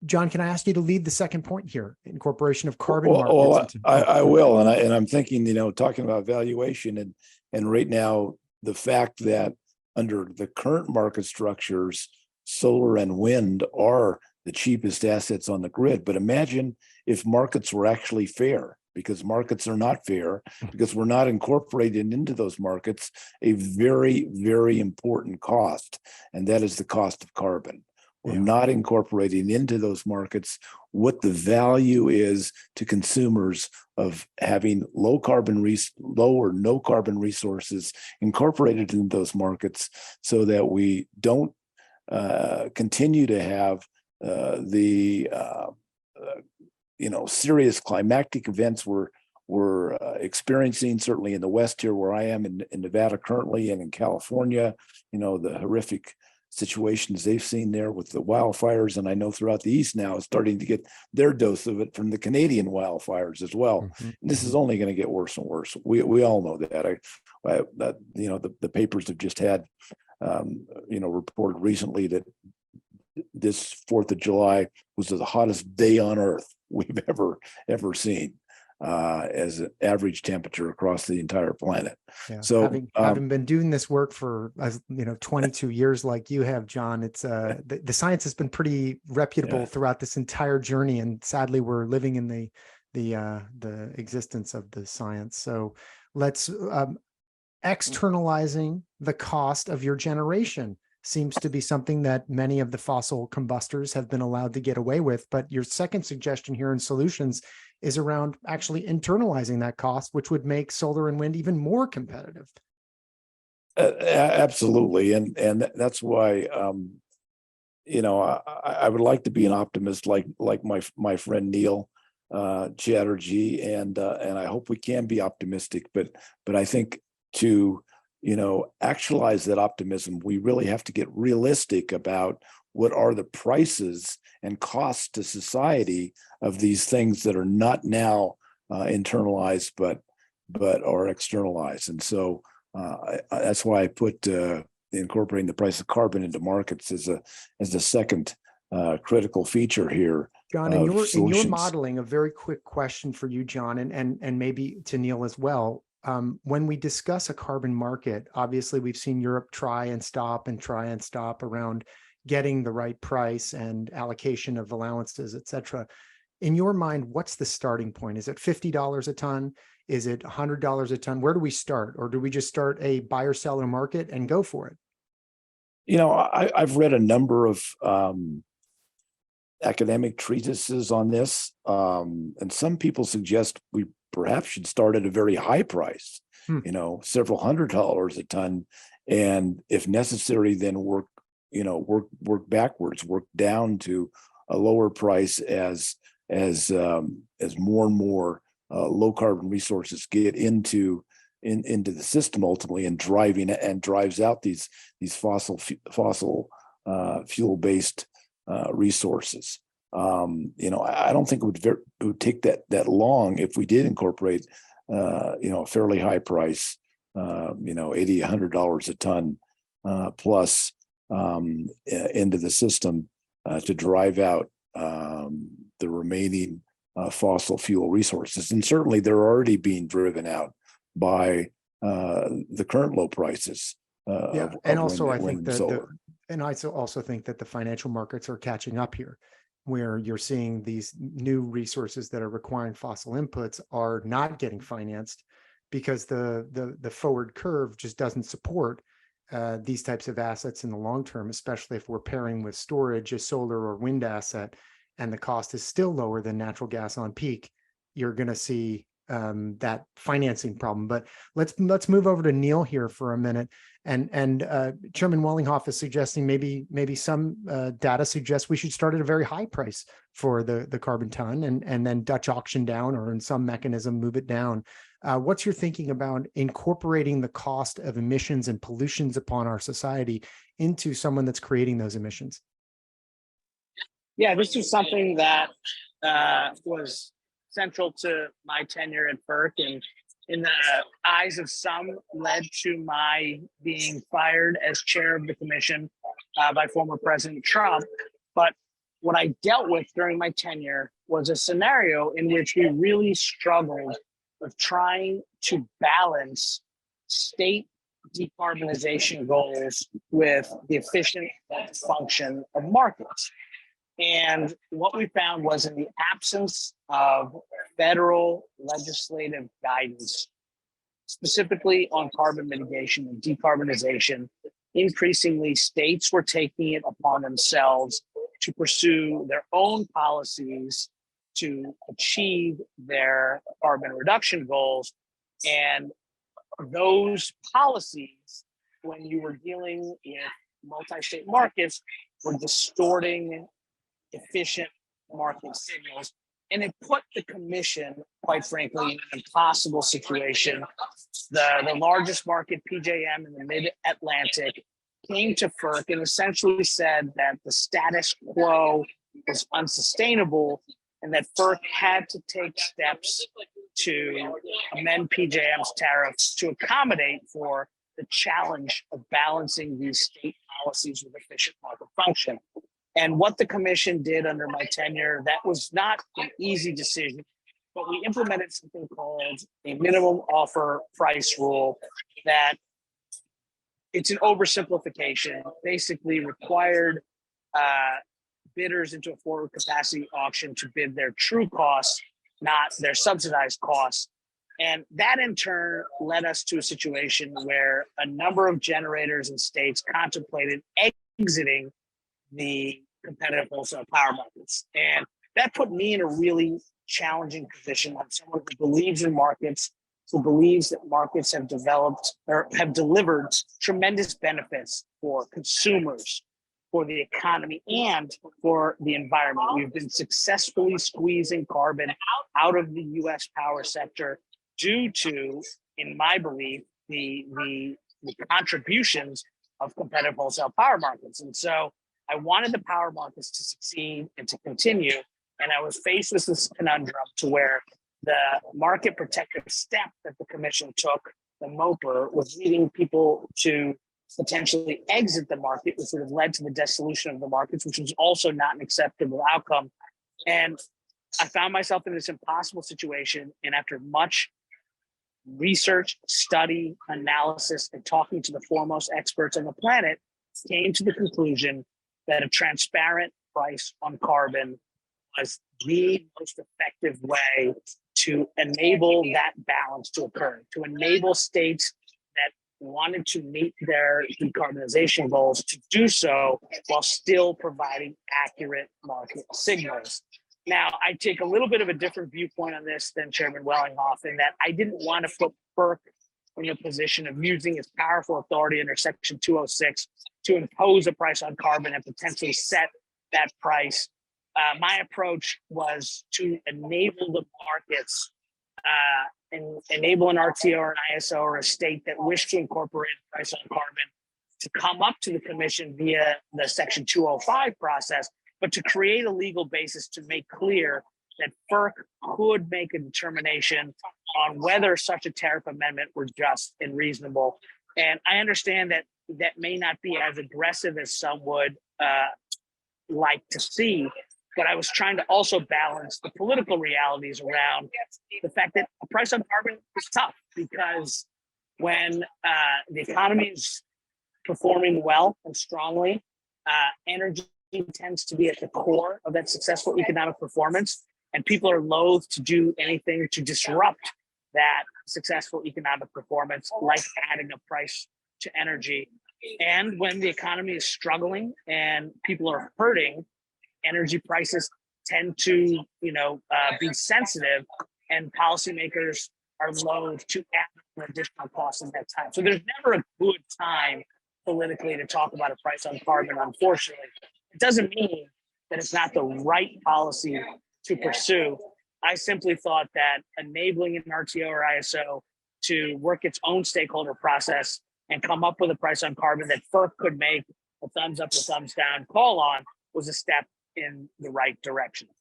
John, can I ask you to lead the second point here? Incorporation of carbon Well, markets. I will, and I'm thinking, talking about valuation, and right now the fact that under the current market structures, solar and wind are the cheapest assets on the grid. But imagine if markets were actually fair, because markets are not fair, because we're not incorporated into those markets a very, very important cost, and that is the cost of carbon. We're not incorporating into those markets what the value is to consumers of having low or no carbon resources incorporated in those markets, so that we don't continue to have the serious climactic events we're experiencing, certainly in the West here where I am in Nevada currently, and in California, the horrific situations they've seen there with the wildfires. And I know throughout the East now is starting to get their dose of it from the Canadian wildfires as well. Mm-hmm. And this is only going to get worse and worse. We all know that. The papers have just had, reported recently that this 4th of July was the hottest day on earth we've ever seen, as an average temperature across the entire planet. Yeah. So having been doing this work for 22 years like you have, John, it's the science has been pretty reputable throughout this entire journey, and sadly we're living in the existence of the science. So let's externalizing the cost of your generation seems to be something that many of the fossil combustors have been allowed to get away with. But your second suggestion here in solutions is around actually internalizing that cost, which would make solar and wind even more competitive. Absolutely. And that's why, I would like to be an optimist like my friend Neil Chatterjee, and I hope we can be optimistic, but I think to actualize that optimism, we really have to get realistic about what are the prices and costs to society of these things that are not now internalized, but are externalized. And so that's why I put incorporating the price of carbon into markets as a second critical feature here. John, in your modeling, a very quick question for you, John, and maybe to Neil as well. When we discuss a carbon market, obviously we've seen Europe try and stop around getting the right price and allocation of allowances, et cetera. In your mind, what's the starting point? Is it $50 a ton? Is it $100 a ton? Where do we start? Or do we just start a buyer seller market and go for it? I've read a number of academic treatises on this, and some people suggest we perhaps should start at a very high price, several $100s a ton, and if necessary, then work backwards, work down to a lower price as more and more low carbon resources get into the system ultimately, and drives out these fossil fuel based resources. I don't think it would take that long if we did incorporate a fairly high price, $80, $100 a ton plus into the system to drive out the remaining fossil fuel resources. And certainly they're already being driven out by the current low prices. And also I think that I also think that the financial markets are catching up here, where you're seeing these new resources that are requiring fossil inputs are not getting financed because the forward curve just doesn't support these types of assets in the long term, especially if we're pairing with storage, a solar or wind asset, and the cost is still lower than natural gas on peak. You're going to see that financing problem. But let's move over to Neil here for a minute. And Chairman Wellinghoff is suggesting maybe some data suggests we should start at a very high price for the carbon ton and then Dutch auction down, or in some mechanism move it down. What's your thinking about incorporating the cost of emissions and pollutions upon our society into someone that's creating those emissions? Yeah, this is something that was central to my tenure at FERC, and in the eyes of some led to my being fired as chair of the commission by former President Trump. But what I dealt with during my tenure was a scenario in which we really struggled with trying to balance state decarbonization goals with the efficient function of markets. And what we found was, in the absence of federal legislative guidance, specifically on carbon mitigation and decarbonization, increasingly states were taking it upon themselves to pursue their own policies to achieve their carbon reduction goals. And those policies, when you were dealing with multi-state markets, were distorting efficient market signals. And it put the commission, quite frankly, in an impossible situation. The largest market, PJM in the mid-Atlantic, came to FERC and essentially said that the status quo was unsustainable and that FERC had to take steps to amend PJM's tariffs to accommodate for the challenge of balancing these state policies with efficient market function. And what the commission did under my tenure, that was not an easy decision, but we implemented something called a minimum offer price rule that, it's an oversimplification, basically required bidders into a forward capacity auction to bid their true costs, not their subsidized costs. And that in turn led us to a situation where a number of generators and states contemplated exiting the competitive wholesale power markets. And that put me in a really challenging position. I'm someone who believes in markets, who believes that markets have developed or have delivered tremendous benefits for consumers, for the economy, and for the environment. We've been successfully squeezing carbon out of the US power sector due to, in my belief, the contributions of competitive wholesale power markets. And so I wanted the power markets to succeed and to continue. And I was faced with this conundrum to where the market protective step that the commission took, the MOPR, was leading people to potentially exit the market, which would have led to the dissolution of the markets, which was also not an acceptable outcome. And I found myself in this impossible situation. And after much research, study, analysis, and talking to the foremost experts on the planet, came to the conclusion that a transparent price on carbon was the most effective way to enable that balance to occur, to enable states that wanted to meet their decarbonization goals to do so while still providing accurate market signals. Now, I take a little bit of a different viewpoint on this than Chairman Wellinghoff, in that I didn't want to put FERC in a position of using its powerful authority under Section 206 to impose a price on carbon and potentially set that price. My approach was to enable the markets and enable an RTO or an ISO or a state that wished to incorporate a price on carbon to come up to the commission via the Section 205 process, but to create a legal basis to make clear that FERC could make a determination on whether such a tariff amendment were just and reasonable. And I understand that that may not be as aggressive as some would like to see, but I was trying to also balance the political realities around the fact that a price on carbon is tough, because when the economy is performing well and strongly, energy tends to be at the core of that successful economic performance, and people are loath to do anything to disrupt that successful economic performance, like adding a price to energy. And when the economy is struggling and people are hurting, energy prices tend to, be sensitive, and policymakers are loath to add an additional cost in that time. So there's never a good time politically to talk about a price on carbon, unfortunately. It doesn't mean that it's not the right policy to pursue. I simply thought that enabling an RTO or ISO to work its own stakeholder process and come up with a price on carbon that FERC could make a thumbs up or thumbs down call on was a step in the right direction.